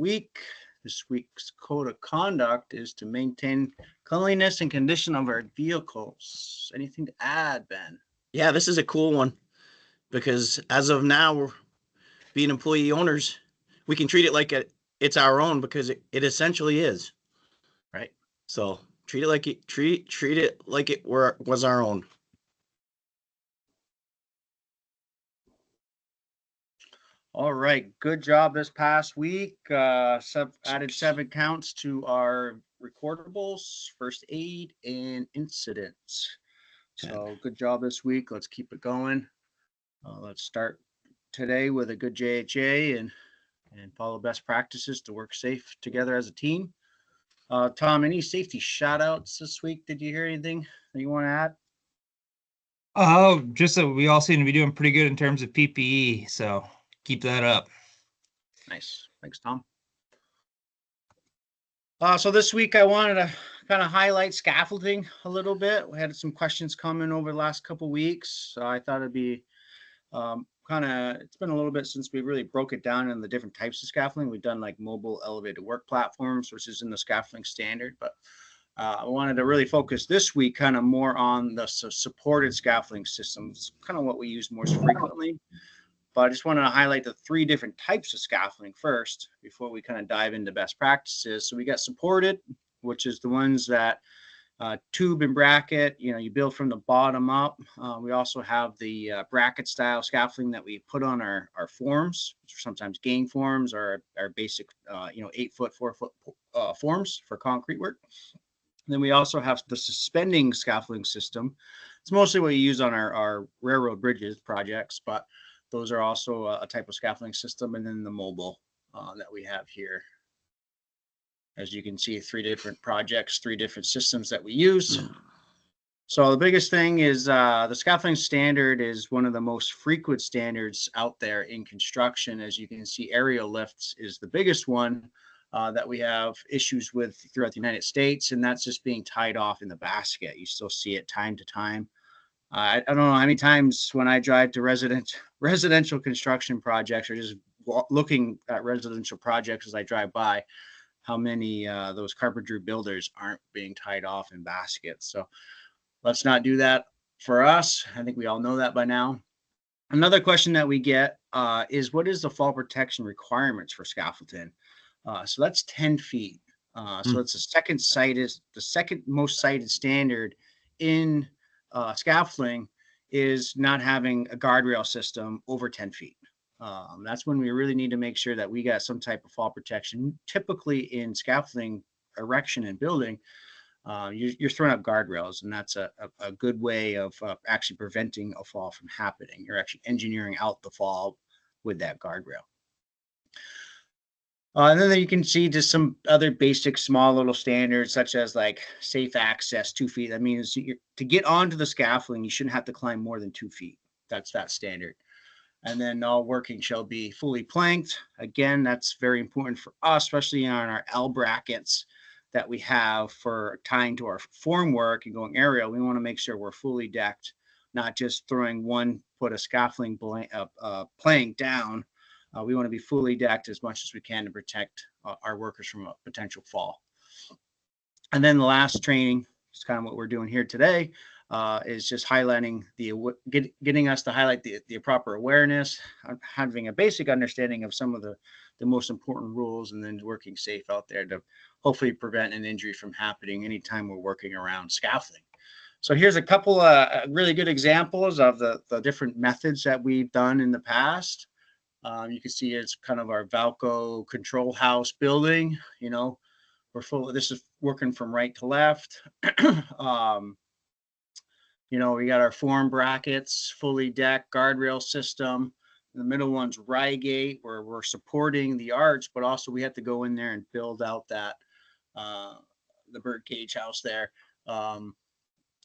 week. This week's code of conduct is to maintain cleanliness and condition of our vehicles. Anything to add, Ben? Yeah, this is a cool one because as of now, we're being employee owners. We can treat it like it's our own because it essentially is. Right. So treat it like it was our own. All right, good job this past week. Added 7 counts to our recordables, first aid, and incidents. So good job this week. Let's keep it going. Let's start today with a good JHA and follow best practices to work safe together as a team. Tom, any safety shout outs this week? Did you hear anything that you want to add? Oh, just that we all seem to be doing pretty good in terms of PPE. So keep that up. Nice. Thanks, Tom. So this week I wanted to kind of highlight scaffolding a little bit. We had some questions coming over the last couple of weeks. So I thought it'd be it's been a little bit since we really broke it down in the different types of scaffolding. We've done like mobile elevated work platforms, which is in the scaffolding standard, but I wanted to really focus this week kind of more on the supported scaffolding systems, kind of what we use most frequently. But I just wanted to highlight the 3 different types of scaffolding first before we kind of dive into best practices. So we got supported, which is the ones that tube and bracket, you build from the bottom up. We also have the bracket style scaffolding that we put on our forms, which are sometimes gang forms or our basic, 8-foot, 4-foot forms for concrete work. And then we also have the suspending scaffolding system. It's mostly what you use on our railroad bridges projects, but those are also a type of scaffolding system. And then the mobile that we have here. As you can see, 3 different projects, 3 different systems that we use. So the biggest thing is the scaffolding standard is one of the most frequent standards out there in construction. As you can see, aerial lifts is the biggest one that we have issues with throughout the United States, and that's just being tied off in the basket. You still see it time to time. I don't know how many times when I drive to residential construction projects or just looking at residential projects as I drive by, how many those carpentry builders aren't being tied off in baskets. So let's not do that for us. I think we all know that by now. Another question that we get is, what is the fall protection requirements for scaffolding? So that's 10 feet. So it's the second most cited standard in scaffolding is not having a guardrail system over 10 feet. That's when we really need to make sure that we got some type of fall protection. Typically in scaffolding erection and building, you're throwing up guardrails, and that's a good way of actually preventing a fall from happening. You're actually engineering out the fall with that guardrail. And then you can see just some other basic small little standards, such as like safe access 2 feet. That means to get onto the scaffolding, you shouldn't have to climb more than 2 feet. That's that standard. And then all working shall be fully planked. Again, that's very important for us, especially on our L brackets that we have for tying to our form work and going aerial. We want to make sure we're fully decked, not just throwing one foot of scaffolding plank down. We want to be fully decked as much as we can to protect our workers from a potential fall. And then the last training is kind of what we're doing here today. Is just highlighting getting us to highlight the proper awareness, having a basic understanding of some of the most important rules, and then working safe out there to hopefully prevent an injury from happening anytime we're working around scaffolding. So here's a couple of really good examples of the different methods that we've done in the past. You can see it's kind of our Valco control house building. This is working from right to left. We got our form brackets, fully decked, guardrail system. The middle one's Rygate, where we're supporting the arch, but also we have to go in there and build out that the bird cage house there.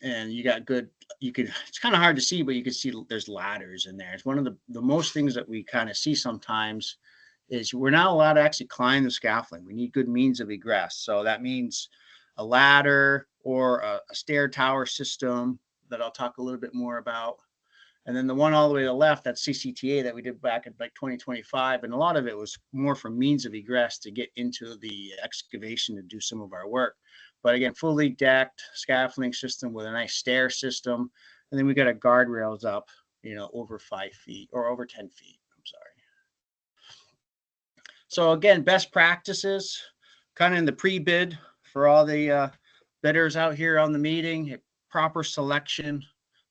And you got it's kind of hard to see, but you can see there's ladders in there. It's one of the most things that we kind of see sometimes is we're not allowed to actually climb the scaffolding. We need good means of egress. So that means a ladder or a stair tower system that I'll talk a little bit more about. And then the one all the way to the left, that's CCTA that we did back in like 2025. And a lot of it was more for means of egress to get into the excavation to do some of our work. But again, fully decked scaffolding system with a nice stair system. And then we got a guardrails up, over 5 feet or over 10 feet. I'm sorry. So again, best practices kind of in the pre-bid for all the bidders out here on the meeting, proper selection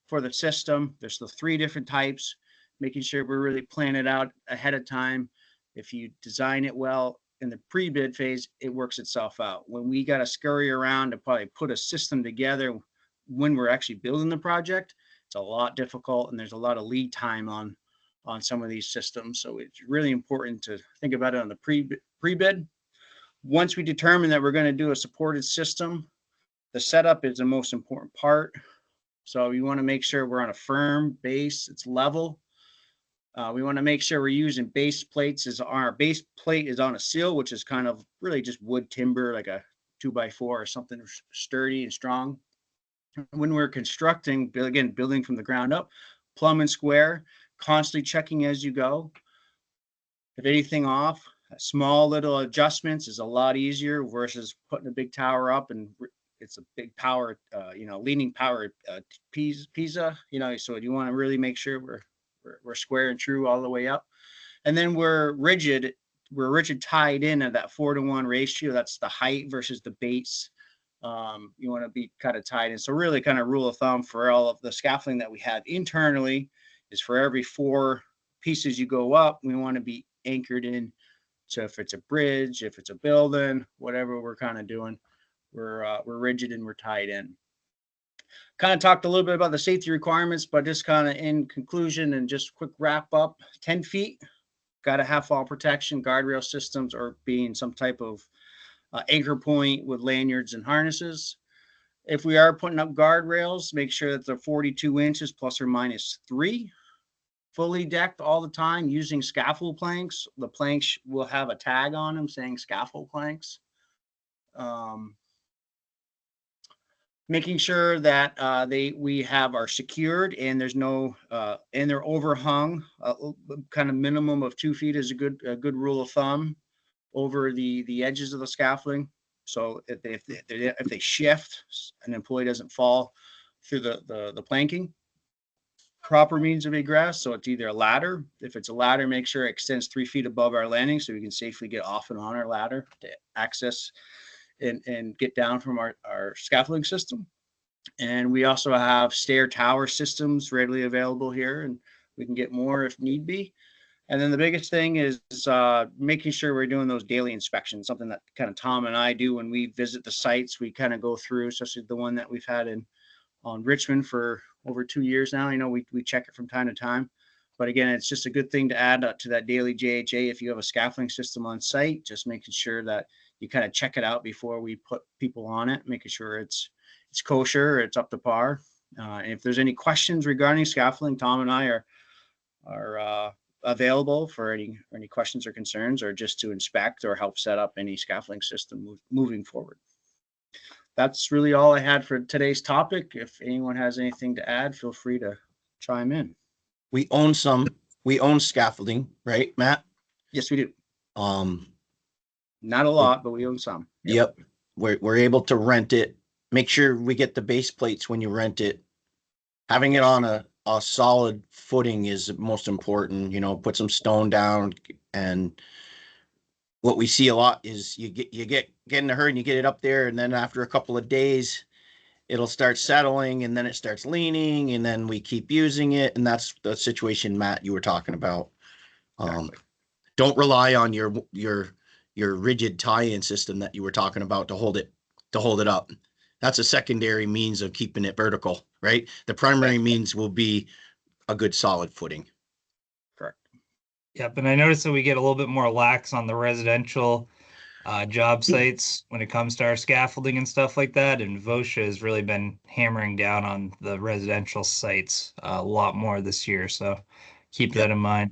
for the system. There's the 3 different types, making sure we're really planning it out ahead of time. If you design it well in the pre-bid phase, it works itself out. When we got to scurry around to probably put a system together when we're actually building the project, it's a lot difficult and there's a lot of lead time on some of these systems. So it's really important to think about it on the pre-bid. Once we determine that we're going to do a supported system, the setup is the most important part. So we want to make sure we're on a firm base, it's level. We want to make sure we're using base plates. Our base plate is on a seal, which is kind of really just wood timber, like a 2x4 or something sturdy and strong. When we're constructing, again, building from the ground up, plumb and square, constantly checking as you go. If anything off, small little adjustments is a lot easier versus putting a big tower up and it's a big power, leaning power Pisa, so you want to really make sure we're square and true all the way up. And then we're rigid tied in at that 4-to-1 ratio. That's the height versus the base. You want to be kind of tied in. So really kind of rule of thumb for all of the scaffolding that we have internally is for every 4 pieces you go up, we want to be anchored in. So if it's a bridge, if it's a building, whatever we're kind of doing, we're rigid and we're tied in. Kind of talked a little bit about the safety requirements, but just kind of in conclusion and just quick wrap up, 10 feet, got to have fall protection, guardrail systems, or being some type of anchor point with lanyards and harnesses. If we are putting up guardrails, make sure that they're 42 inches plus or minus 3. Fully decked all the time using scaffold planks. The planks will have a tag on them saying scaffold planks. Making sure that we are secured and there's no and they're overhung. Kind of minimum of 2 feet is a good rule of thumb over the edges of the scaffolding. So if they shift, an employee doesn't fall through the planking. Proper means of egress, so it's either a ladder. If it's a ladder, make sure it extends 3 feet above our landing so we can safely get off and on our ladder to access and get down from our scaffolding system. And we also have stair tower systems readily available here, and we can get more if need be. And then the biggest thing is making sure we're doing those daily inspections, something that kind of Tom and I do when we visit the sites. We kind of go through, especially the one that we've had on Richmond for over 2 years now. We check it from time to time. But again, it's just a good thing to add to that daily JHA. If you have a scaffolding system on site, just making sure that you kind of check it out before we put people on it, making sure it's kosher, it's up to par. And if there's any questions regarding scaffolding, Tom and I are available for any questions or concerns, or just to inspect or help set up any scaffolding system moving forward. That's really all I had for today's topic. If anyone has anything to add, feel free to chime in. We own scaffolding, right, Matt? Yes, we do. Not a We're- lot, but we own some. Yep. We're able to rent it. Make sure we get the base plates when you rent it. Having it on a solid footing is most important. Put some stone down. And what we see a lot is you get in a hurry and you get it up there, and then after a couple of days it'll start settling, and then it starts leaning, and then we keep using it, and that's the situation, Matt, you were talking about. Exactly. Don't rely on your rigid tie-in system that you were talking about to hold it up. That's a secondary means of keeping it vertical, right? The primary means will be a good solid footing. Correct. Yep, and I noticed that we get a little bit more lax on the residential job sites when it comes to our scaffolding and stuff like that. And VOSHA has really been hammering down on the residential sites a lot more this year. So keep that in mind.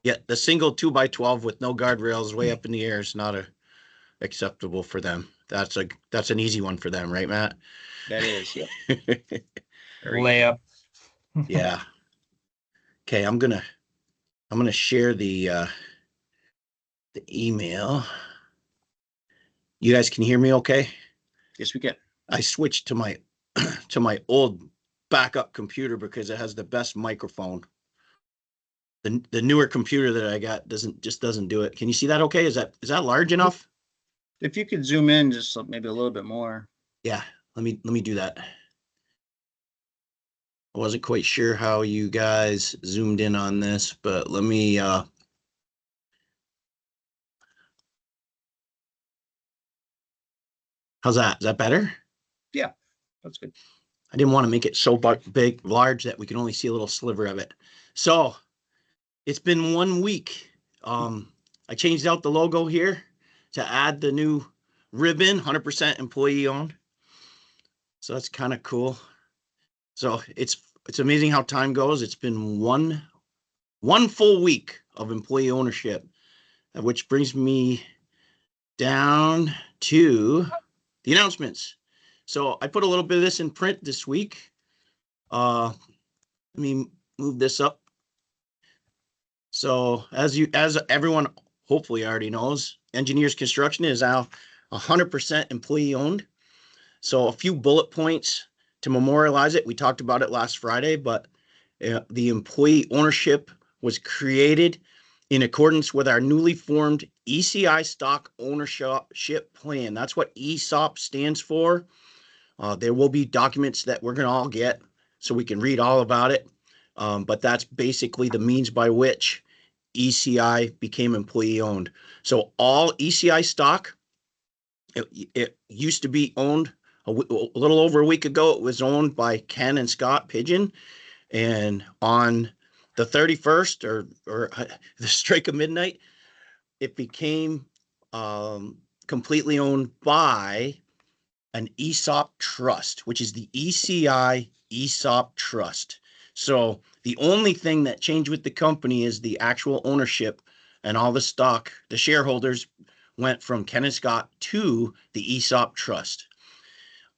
Yeah, the single 2x12 with no guardrails way up in the air is not acceptable for them. That's an easy one for them, right, Matt? That is, yeah. Layup. Yeah. Okay, I'm gonna share the email. You guys can hear me okay? Yes, we can. I switched to my to my old backup computer because it has the best microphone. The newer computer that I got doesn't do it. Can you see that okay? Is that large enough? If you could zoom in just maybe a little bit more. Yeah, let me do that. I wasn't quite sure how you guys zoomed in on this, but let me how's that? Is that better? Yeah, that's good. I didn't want to make it so big, large that we can only see a little sliver of it. So it's been 1 week. I changed out the logo here to add the new ribbon, 100% employee owned. So that's kind of cool. So it's amazing how time goes. It's been one full week of employee ownership, which brings me down to the announcements. So I put a little bit of this in print this week. Let me move this up. So as everyone hopefully already knows, Engineers Construction is now 100% employee owned. So a few bullet points to memorialize it. We talked about it last Friday, but the employee ownership was created in accordance with our newly formed ECI stock ownership plan. That's what ESOP stands for. There will be documents that we're going to all get so we can read all about it. But that's basically the means by which ECI became employee owned. So all ECI stock, it used to be owned a little over a week ago. It was owned by Ken and Scott Pigeon. And on the 31st or the strike of midnight, it became completely owned by an ESOP trust, which is the ECI ESOP trust. So the only thing that changed with the company is the actual ownership, and all the stock, the shareholders went from Ken and Scott to the ESOP trust.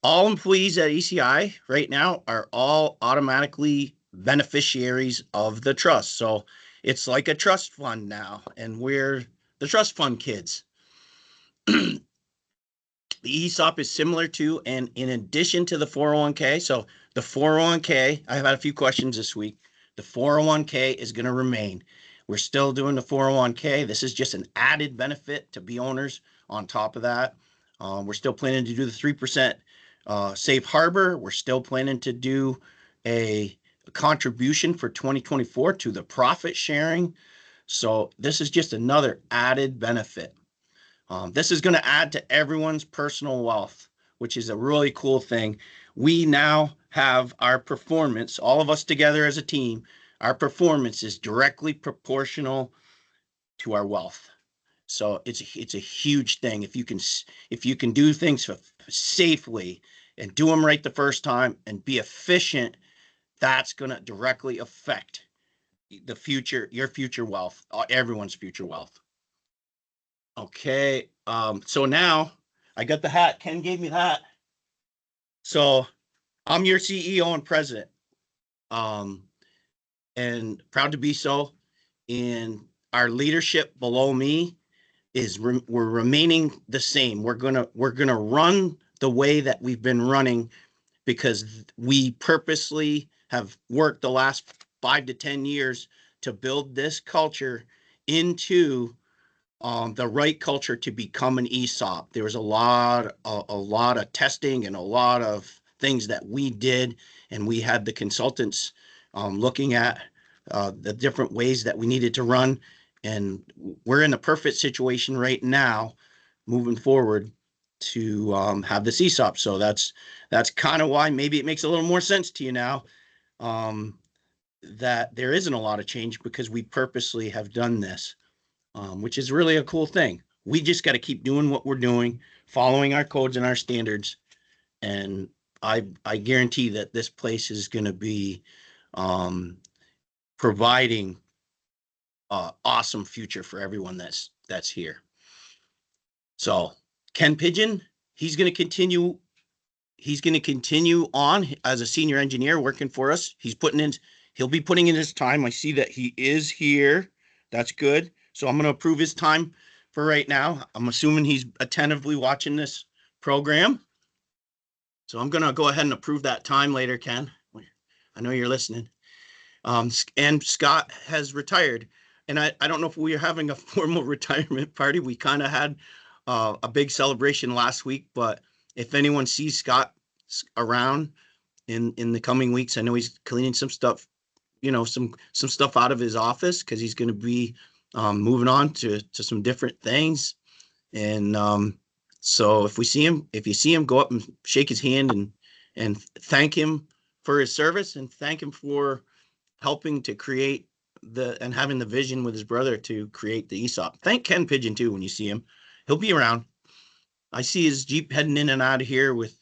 All employees at ECI right now are all automatically beneficiaries of the trust. So it's like a trust fund now, and we're the trust fund kids. The ESOP is similar to, and in addition to the 401k, so the 401k, I've had a few questions this week. The 401k is going to remain. We're still doing the 401k. This is just an added benefit to be owners on top of that. We're still planning to do the 3% safe harbor. We're still planning to do a contribution for 2024 to the profit sharing. So this is just another added benefit. This is going to add to everyone's personal wealth, which is a really cool thing. We now have our performance, all of us together as a team, our performance is directly proportional to our wealth. So it's a huge thing. If you can do things safely and do them right the first time and be efficient, that's going to directly affect the future, your future wealth, everyone's future wealth. Okay, so now I got the hat. Ken gave me that. So I'm your CEO and president, and proud to be so. And our leadership below me is we're remaining the same. We're gonna run the way that we've been running because we purposely have worked the last 5 to 10 years to build this culture into the right culture to become an ESOP. There was a lot of testing and a lot of things that we did, and we had the consultants looking at the different ways that we needed to run, and we're in a perfect situation right now, moving forward to have this ESOP. So that's kind of why maybe it makes a little more sense to you now that there isn't a lot of change because we purposely have done this. Which is really a cool thing. We just got to keep doing what we're doing, following our codes and our standards. And I guarantee that this place is going to be providing an awesome future for everyone that's here. So Ken Pigeon, he's going to continue on as a senior engineer working for us. He's putting in He'll be putting in his time. I see that he is here. That's good. So I'm going to approve his time for right now. I'm assuming he's attentively watching this program. So I'm going to go ahead and approve that time later, Ken. I know you're listening. And Scott has retired. And I don't know if we are having a formal retirement party. We kind of had a big celebration last week, but if anyone sees Scott around in the coming weeks, I know he's cleaning some stuff, some stuff out of his office because he's going to be moving on to some different things. And so if you see him, go up and shake his hand and thank him for his service and thank him for helping to create and having the vision with his brother to create the ESOP. Thank Ken Pigeon too when you see him. He'll be around. I see his Jeep heading in and out of here with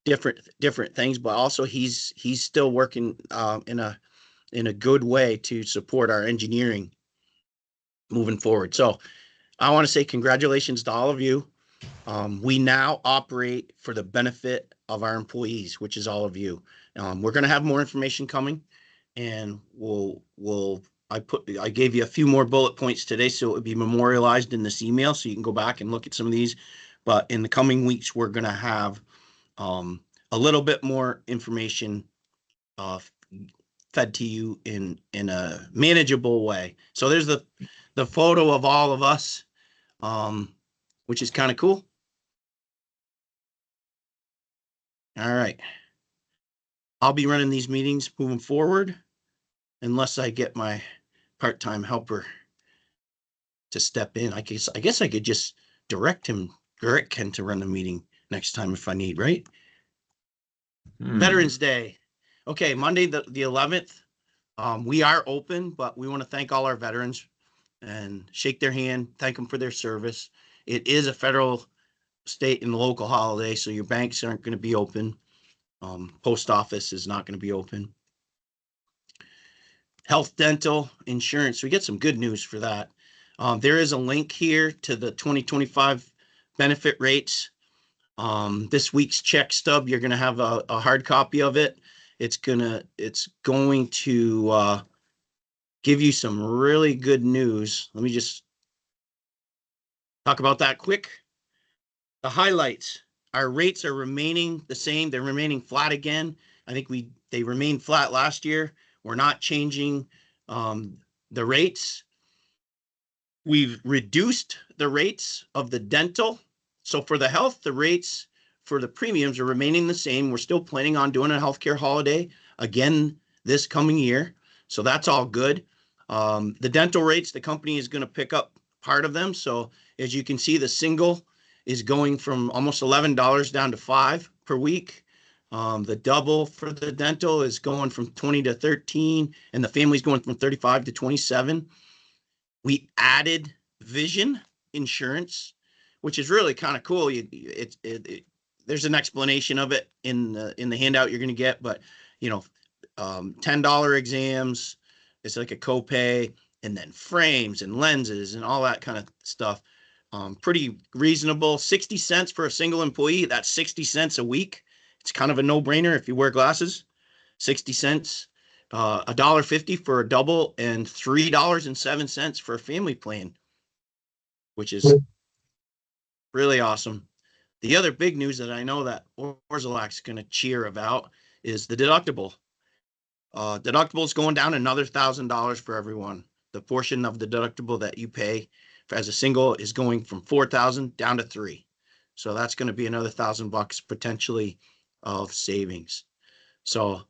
different things, but also he's still working in a good way to support our engineering moving forward. So I want to say congratulations to all of you. We now operate for the benefit of our employees, which is all of you. We're going to have more information coming, and I gave you a few more bullet points today, so it would be memorialized in this email, so you can go back and look at some of these. But in the coming weeks, we're going to have a little bit more information fed to you in a manageable way. So there's the photo of all of us, which is kind of cool. All right. I'll be running these meetings moving forward unless I get my part-time helper to step in. I guess I could just direct Ken to run the meeting next time if I need, right? Veterans Day. Okay, Monday the 11th. We are open, but we want to thank all our veterans and shake their hand, thank them for their service. It is a federal, state, and local holiday, so your banks aren't going to be open. Post office is not going to be open. Health, dental, insurance. We get some good news for that. There is a link here to the 2025 benefit rates. This week's check stub, you're going to have a hard copy of it. It's going to give you some really good news. Let me just talk about that quick. The highlights. Our rates are remaining the same. They're remaining flat again. I think they remained flat last year. We're not changing the rates. We've reduced the rates of the dental. So for the health, the rates for the premiums are remaining the same. We're still planning on doing a healthcare holiday again this coming year. So that's all good. The dental rates, the company is going to pick up part of them. So as you can see, the single is going from almost $11 down to $5 per week. The double for the dental is going from 20 to 13, and the family's going from 35 to 27. We added vision insurance, which is really kind of cool. There's an explanation of it in the handout you're going to get, but $10 exams, it's like a copay, and then frames and lenses and all that kind of stuff. Pretty reasonable. 60 cents for a single employee. That's 60 cents a week. It's kind of a no-brainer if you wear glasses. 60 cents. $1.50 for a double, and $3.07 for a family plan, which is really awesome. The other big news that I know that Orzelak's going to cheer about is the deductible. Deductible is going down another $1,000 for everyone. The portion of the deductible that you pay as a single is going from $4,000 down to $3,000. So that's going to be another $1,000 potentially of savings. So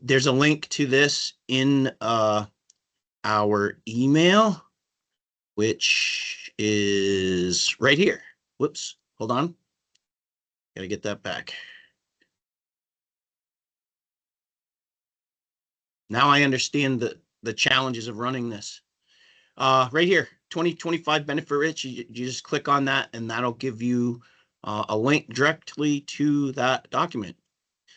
there's a link to this in our email, which is right here. Whoops, hold on. Gotta get that back. Now I understand the challenges of running this. Right here, 2025 benefit rich. You just click on that, and that'll give you a link directly to that document.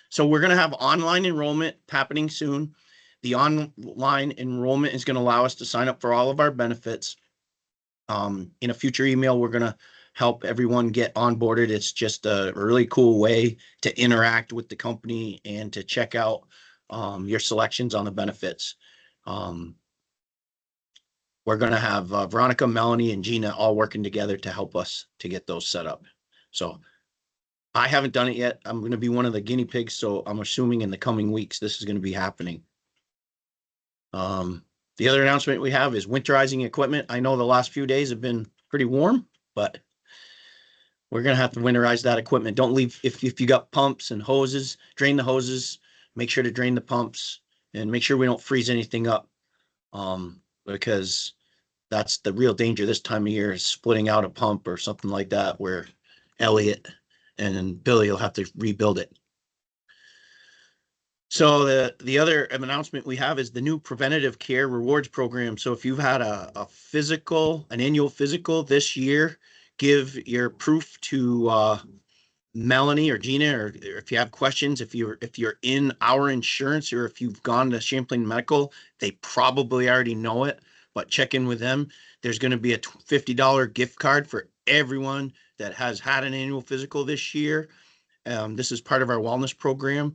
So we're going to have online enrollment happening soon. The online enrollment is going to allow us to sign up for all of our benefits. In a future email, we're going to help everyone get onboarded. It's just a really cool way to interact with the company and to check out your selections on the benefits. We're going to have Veronica, Melanie, and Gina all working together to help us to get those set up. So I haven't done it yet. I'm going to be one of the guinea pigs, so I'm assuming in the coming weeks this is going to be happening. The other announcement we have is winterizing equipment. I know the last few days have been pretty warm, but we're going to have to winterize that equipment. Don't leave, if you got pumps and hoses, drain the hoses, make sure to drain the pumps, and make sure we don't freeze anything up. Because that's the real danger this time of year, is splitting out a pump or something like that, where Elliot and Billy will have to rebuild it. So the other announcement we have is the new preventative care rewards program. So if you've had an annual physical this year, give your proof to Melanie or Gina, or if you have questions, if you're in our insurance, or if you've gone to Champlain Medical, they probably already know it, but check in with them. There's going to be a $50 gift card for everyone that has had an annual physical this year. This is part of our wellness program.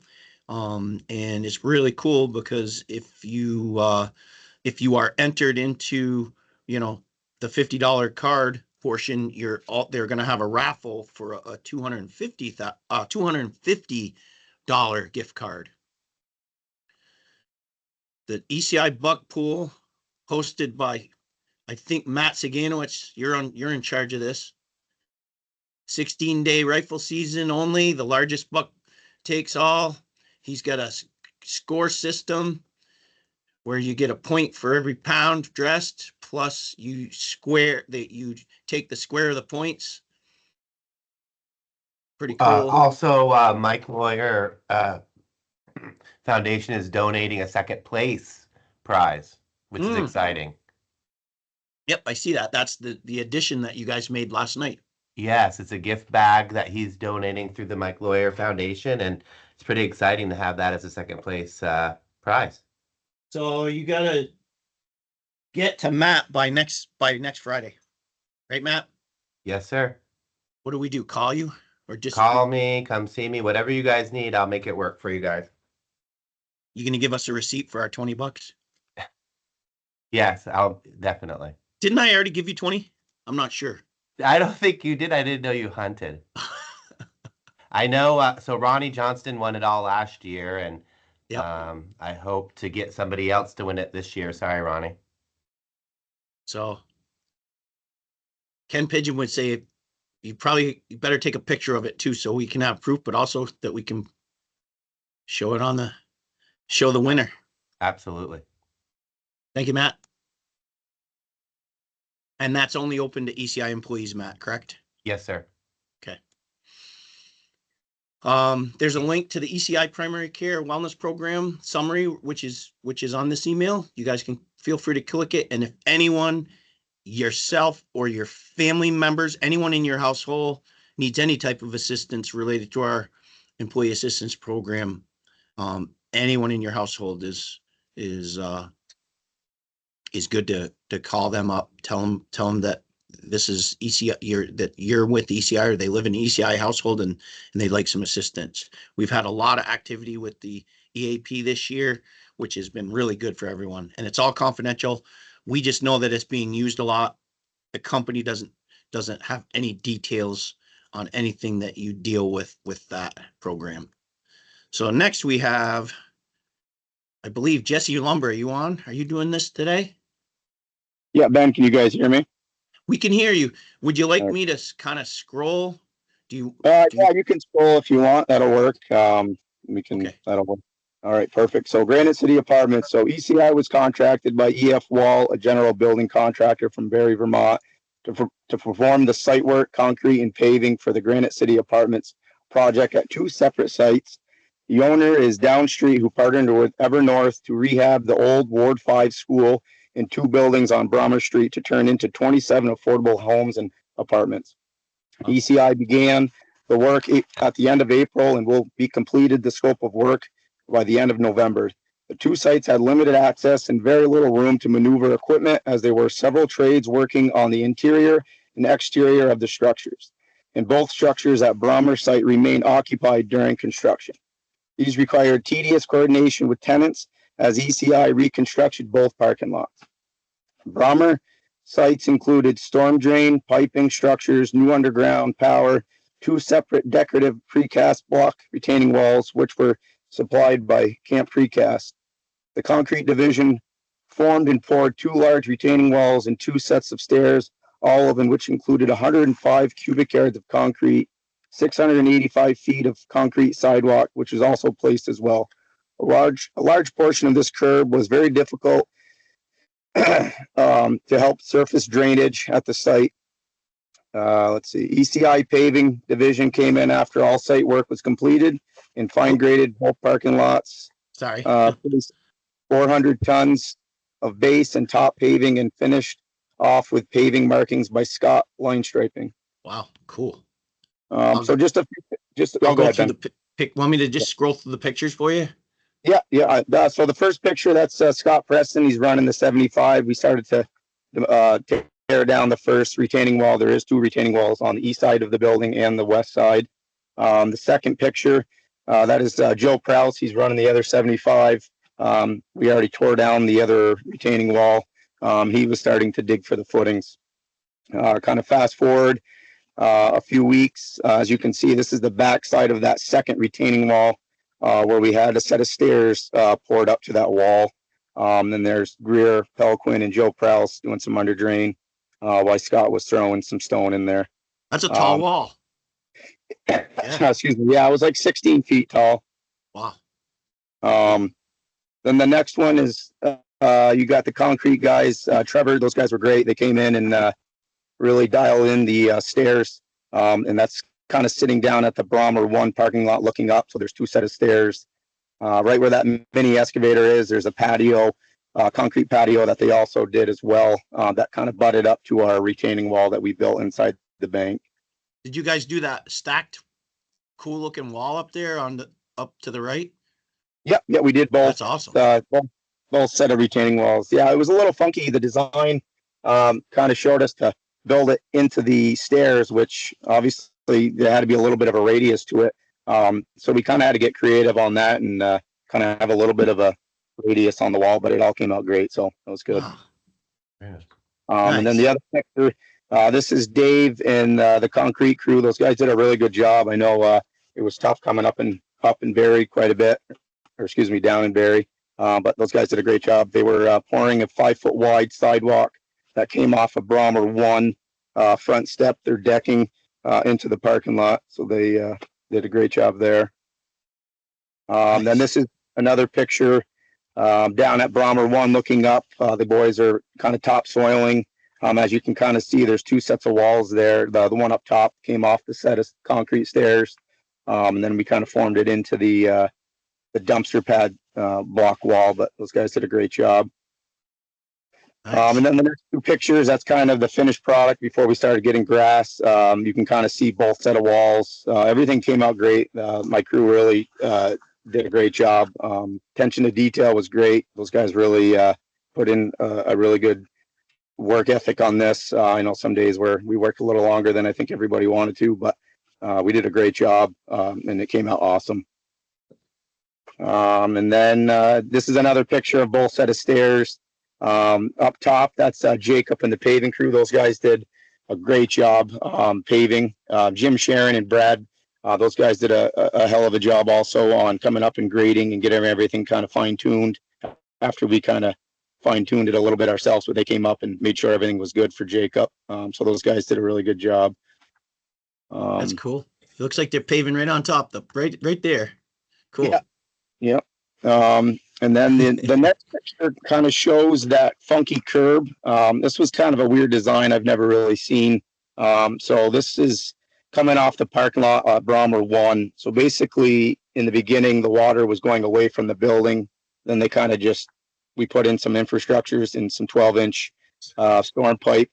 And it's really cool because if you are entered into, the $50 card portion, they're going to have a raffle for a $250 gift card. The ECI Buck Pool, hosted by, I think, Matt Saganowicz. You're in charge of this. 16-day rifle season only. The largest buck takes all. He's got a score system where you get a point for every pound dressed, plus you take the square of the points. Pretty cool. Also, Mike Lawyer Foundation is donating a second place prize, which is exciting. Yep, I see that. That's the addition that you guys made last night. Yes, it's a gift bag that he's donating through the Mike Lawyer Foundation, and it's pretty exciting to have that as a second place prize. So you gotta get to Matt by next Friday, right, Matt? Yes, sir. What do we do? Call you, or just call me? Come see me. Whatever you guys need, I'll make it work for you guys. You gonna give us a receipt for our $20? Yes, I'll definitely. Didn't I already give you 20? I'm not sure. I don't think you did. I didn't know you hunted. I know. So Ronnie Johnston won it all last year, and yep. I hope to get somebody else to win it this year. Sorry, Ronnie. So Ken Pigeon would say you better take a picture of it too, so we can have proof, but also that we can show it show the winner. Absolutely. Thank you, Matt. And that's only open to ECI employees, Matt, correct? Yes, sir. Okay. There's a link to the ECI primary care wellness program summary, which is on this email. You guys can feel free to click it. And if anyone, yourself or your family members, anyone in your household needs any type of assistance related to our employee assistance program, anyone in your household is good to call them up, tell them that this is ECI, that you're with ECI, or they live in an ECI household and they'd like some assistance. We've had a lot of activity with the EAP this year, which has been really good for everyone, and it's all confidential. We just know that it's being used a lot. The company doesn't have any details on anything that you deal with that program. So next we have, I believe, Jesse Lumber. Are you on? Are you doing this today? Yeah, Ben, can you guys hear me? We can hear you. Would you like me to kind of scroll? Yeah, you can scroll if you want. That'll work. Okay. That'll work. All right, perfect. So Granite City Apartments. So ECI was contracted by EF Wall, a general building contractor from Barrie, Vermont, to perform the site work, concrete and paving for the Granite City Apartments project at two separate sites. The owner is Downstreet, who partnered with Evernorth to rehab the old Ward 5 school in two buildings on Brommer Street to turn into 27 affordable homes and apartments. ECI began the work at the end of April and will be completed the scope of work by the end of November. The two sites had limited access and very little room to maneuver equipment, as there were several trades working on the interior and exterior of the structures. And both structures at Brommer site remain occupied during construction. These required tedious coordination with tenants as ECI reconstructed both parking lots. Brommer sites included storm drain, piping structures, new underground power, 2 separate decorative precast block retaining walls, which were supplied by Camp Precast. The concrete division formed and poured 2 large retaining walls and 2 sets of stairs, all of them which included 105 cubic yards of concrete, 685 feet of concrete sidewalk, which was also placed as well. A large portion of this curb was very difficult to help surface drainage at the site. Let's see, ECI paving division came in after all site work was completed and fine graded both parking lots. Sorry. 400 tons of base and top paving and finished off with paving markings by Scott line striping. Wow, cool. So I'll go go ahead, through Ben. the pic. Want me to just scroll through the pictures for you? Yeah. So the first picture, that's Scott Preston. He's running the 75. We started to tear down the first retaining wall. There is 2 retaining walls on the east side of the building and the west side. The second picture, that is Joe Prouse. He's running the other 75. We already tore down the other retaining wall. He was starting to dig for the footings. Kind of fast forward a few weeks. As you can see, this is the back side of that second retaining wall. Where we had a set of stairs poured up to that wall. Then there's Greer, Pelquin, and Joe Prouse doing some under drain while Scott was throwing some stone in there. That's a tall wall. Yeah. Excuse me. Yeah, it was like 16 feet tall. Wow. Then the next one is you got the concrete guys. Trevor, those guys were great. They came in and really dialed in the stairs. And that's kind of sitting down at the Brommer 1 parking lot looking up. So there's 2 set of stairs. Right where that mini excavator is, there's a patio, concrete patio that they also did as well. That kind of butted up to our retaining wall that we built inside the bank. Did you guys do that stacked, cool looking wall up there up to the right? Yeah, we did both. That's awesome. Both set of retaining walls. Yeah, it was a little funky. The design kind of showed us to build it into the stairs, which obviously there had to be a little bit of a radius to it. So we kind of had to get creative on that and kind of have a little bit of a radius on the wall, but it all came out great. So that was good. Wow. And then the other picture, this is Dave and the concrete crew. Those guys did a really good job. I know it was tough coming up in Barrie quite a bit, or excuse me, down in Barrie. But those guys did a great job. They were pouring a 5-foot wide sidewalk that came off of Brommer 1 front step. They're decking into the parking lot. So they did a great job there. Nice. Then this is another picture down at Brommer 1 looking up. The boys are kind of topsoiling. As you can kind of see, there's 2 sets of walls there. The one up top came off the set of concrete stairs. And then we kind of formed it into the dumpster pad block wall, but those guys did a great job. Nice. And then the next 2 pictures, that's kind of the finished product before we started getting grass. You can kind of see both set of walls. Everything came out great. My crew really did a great job. Attention to detail was great. Those guys really put in a really good work ethic on this. I know some days where we worked a little longer than I think everybody wanted to, but we did a great job and it came out awesome. And then this is another picture of both set of stairs. Up top, that's Jacob and the paving crew. Those guys did a great job paving. Jim, Sharon, and Brad, those guys did a hell of a job also on coming up and grading and getting everything kind of fine-tuned after we kind of fine-tuned it a little bit ourselves, but they came up and made sure everything was good for Jacob. So those guys did a really good job. That's cool. It looks like they're paving right on top, right there. Cool. Yeah. And then the next picture kind of shows that funky curb. This was kind of a weird design I've never really seen. So this is coming off the parking lot at Brommer 1. So basically, in the beginning, the water was going away from the building. Then they kind of we put in some infrastructures and some 12-inch storm pipe.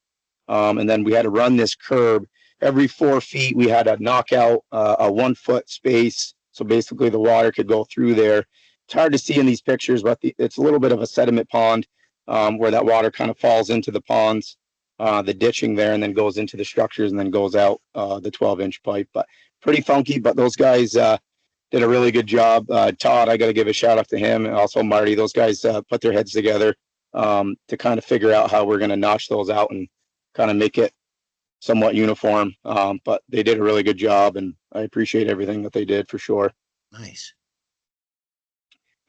And then we had to run this curb. Every 4 feet, we had to knock out a 1-foot space. So basically, the water could go through there. It's hard to see in these pictures, but it's a little bit of a sediment pond where that water kind of falls into the ponds, the ditching there, and then goes into the structures and then goes out the 12-inch pipe. But pretty funky. But those guys did a really good job. Todd, I got to give a shout out to him, and also Marty. Those guys put their heads together to kind of figure out how we're going to notch those out and kind of make it somewhat uniform. But they did a really good job, and I appreciate everything that they did for sure. Nice.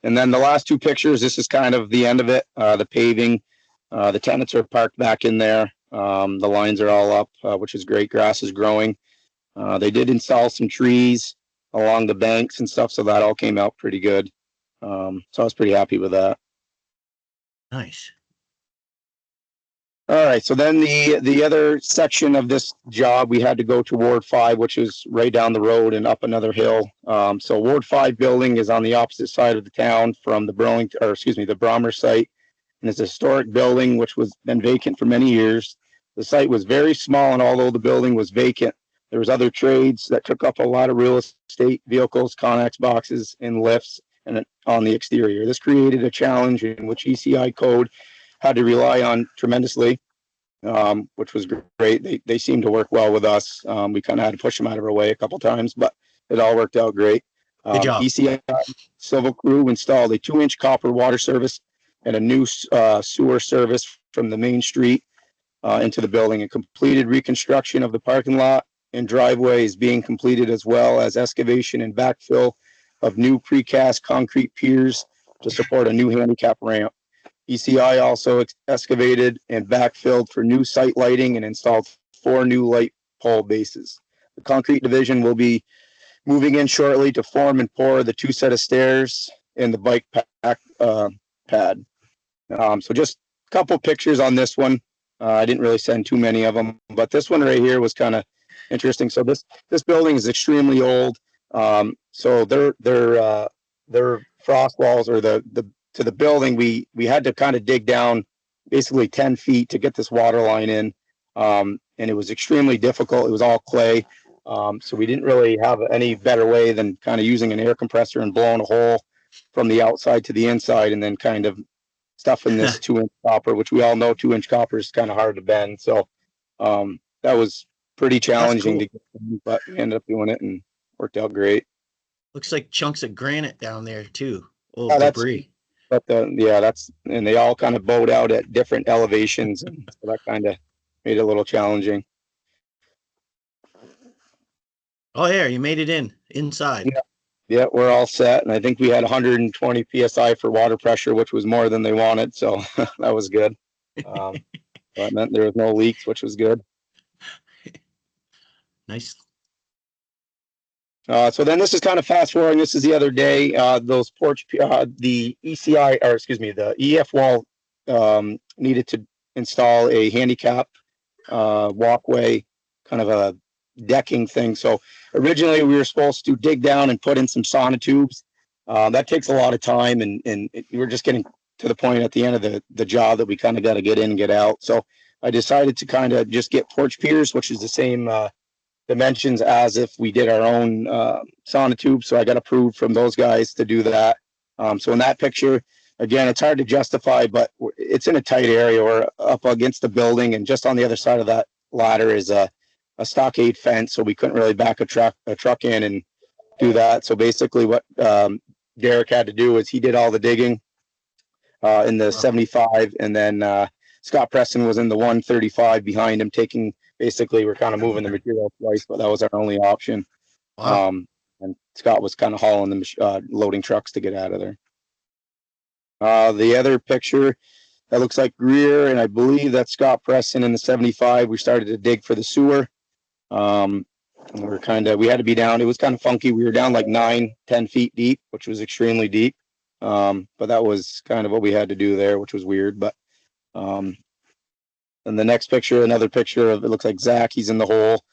And then the last two pictures, this is kind of the end of it. The paving, the tenants are parked back in there. The lines are all up, which is great. Grass is growing. They did install some trees along the banks and stuff, so that all came out pretty good. So I was pretty happy with that. Nice. All right, so then the other section of this job, we had to go to Ward 5, which is right down the road and up another hill. So Ward 5 building is on the opposite side of the town from the the Brommer site, and it's a historic building which was been vacant for many years. The site was very small, and although the building was vacant, there was other trades that took up a lot of real estate, vehicles, Connex boxes, and lifts, and on the exterior. This created a challenge in which ECI code had to rely on tremendously, which was great. They seemed to work well with us. We kind of had to push them out of our way a couple times, but it all worked out great. Good job. ECI civil crew installed a 2-inch copper water service and a new sewer service from the main street into the building. A completed reconstruction of the parking lot and driveway is being completed, as well as excavation and backfill of new precast concrete piers to support a new handicap ramp. ECI also excavated and backfilled for new site lighting and installed 4 new light pole bases. The concrete division will be moving in shortly to form and pour the 2 set of stairs and the bike pack pad. So just a couple pictures on this one. I didn't really send too many of them, but this one right here was kind of interesting. So this building is extremely old. So their frost walls, or to the building, we had to kind of dig down basically 10 feet to get this water line in. And it was extremely difficult. It was all clay. So we didn't really have any better way than kind of using an air compressor and blowing a hole from the outside to the inside, and then kind of stuffing this 2-inch copper, which we all know 2-inch copper is kind of hard to bend. So that was pretty challenging to get done, but we ended up doing it and worked out great. Looks like chunks of granite down there too. Old Oh, debris. But and they all kind of bowed out at different elevations, and so that kind of made it a little challenging. Oh yeah, you made it inside. Yeah, we're all set, and I think we had 120 psi for water pressure, which was more than they wanted, so that was good. That meant there was no leaks, which was good. Nice. So then this is kind of fast forwarding. This is the other day. Those porch, the ECI, or excuse me, the EF wall needed to install a handicap walkway, kind of a decking thing. So originally we were supposed to dig down and put in some sonotubes. That takes a lot of time, and we're just getting to the point at the end of the job that we kind of got to get in and get out. So I decided to kind of just get porch piers, which is the same dimensions as if we did our own sonotube. So I got approved from those guys to do that. So in that picture, again, it's hard to justify, but it's in a tight area. We're up against the building, and just on the other side of that ladder is a stockade fence, so we couldn't really back a truck in and do that. So basically what Derek had to do is he did all the digging in the 75, and then Scott Preston was in the 135 behind him, basically we're kind of moving the material twice, but that was our only option. Wow. And Scott was kind of hauling the loading trucks to get out of there. The other picture, that looks like Greer, and I believe that's Scott Preston in the 75. We started to dig for the sewer. And we had to be down. It was kind of funky. We were down like 9-10 feet deep, which was extremely deep. But that was kind of what we had to do there, which was weird. But and the next picture, another picture of, it looks like Zach, he's in the hole,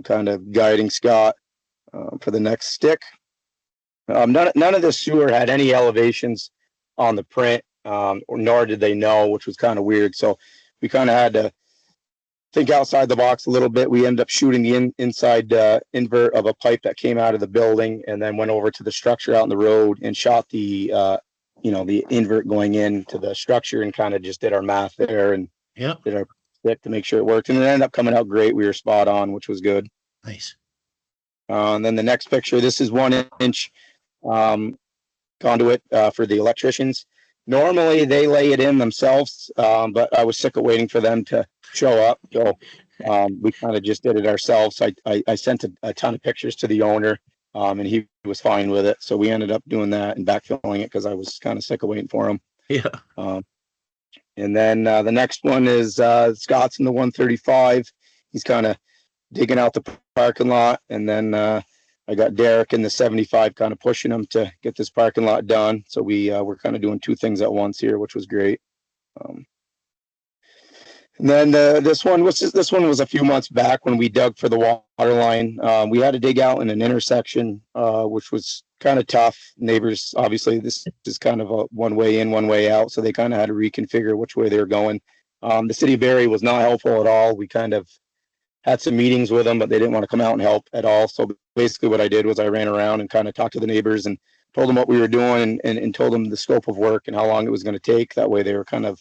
kind of guiding Scott for the next stick. None of the sewer had any elevations on the print, or nor did they know, which was kind of weird. So we kind of had to think outside the box a little bit. We ended up shooting the inside invert of a pipe that came out of the building, and then went over to the structure out in the road and shot the the invert going into the structure, and kind of just did our math there and did our stick to make sure it worked. And it ended up coming out great. We were spot on, which was good. Nice. And then the next picture, this is 1-inch conduit for the electricians. Normally they lay it in themselves, but I was sick of waiting for them to show up. So we kind of just did it ourselves. I sent a ton of pictures to the owner, and he was fine with it. So we ended up doing that and backfilling it because I was kind of sick of waiting for him. Yeah. And then the next one is Scott's in the 135. He's kind of digging out the parking lot, and then I got Derek in the 75 kind of pushing him to get this parking lot done. So we're kind of doing two things at once here, which was great. And then this one was a few months back when we dug for the water line. We had to dig out in an intersection, which was kind of tough. Neighbors, obviously, this is kind of a one way in, one way out. So they kind of had to reconfigure which way they were going. The city of Barrie was not helpful at all. We kind of had some meetings with them, but they didn't want to come out and help at all. So basically what I did was I ran around and kind of talked to the neighbors and told them what we were doing and told them the scope of work and how long it was going to take. That way they were kind of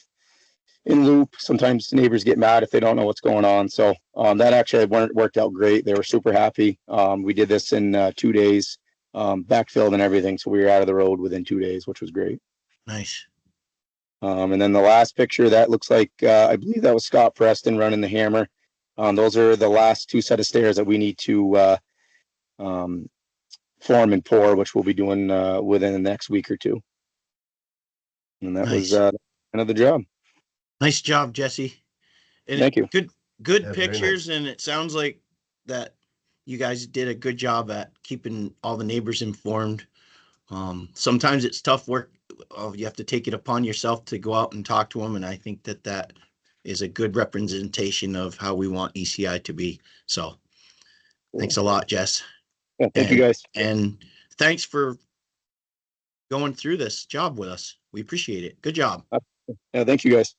in loop. Sometimes neighbors get mad if they don't know what's going on. So that actually worked out great. They were super happy. We did this in 2 days, backfilled and everything. So we were out of the road within 2 days, which was great. Nice. And then the last picture, that looks like, I believe that was Scott Preston running the hammer. Those are the last two set of stairs that we need to form and pour, which we'll be doing within the next week or two. And that was end of the job. Nice job, Jesse. And Thank you. Good Yeah, very pictures, and it sounds like that you guys did a good job at keeping all the neighbors informed. Sometimes it's tough work. You have to take it upon yourself to go out and talk to them, and I think that is a good representation of how we want ECI to be. So thanks a lot, Jess. Yeah, thank you guys. And thanks for going through this job with us. We appreciate it. Good job. Yeah, thank you guys.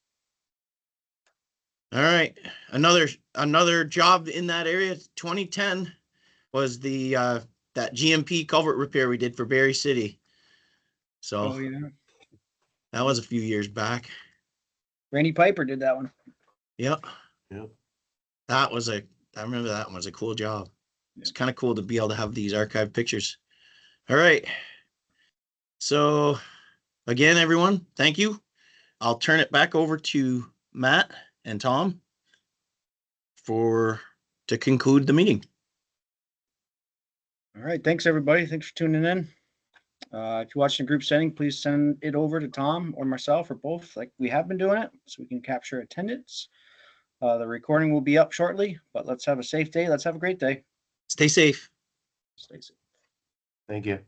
All right. Another job in that area, 2010 was the that GMP culvert repair we did for Barrie City. So Oh, yeah. that was a few years back. Randy Piper did that one. Yep. Yep. I remember that one was a cool job. It's kind of cool to be able to have these archived pictures. All right. So again, everyone, thank you. I'll turn it back over to Matt and Tom to conclude the meeting. All right. Thanks, everybody. Thanks for tuning in. If you're watching a group setting, please send it over to Tom or myself or both, like we have been doing it, so we can capture attendance. The recording will be up shortly, but let's have a safe day. Let's have a great day. Stay safe. Stay safe. Thank you.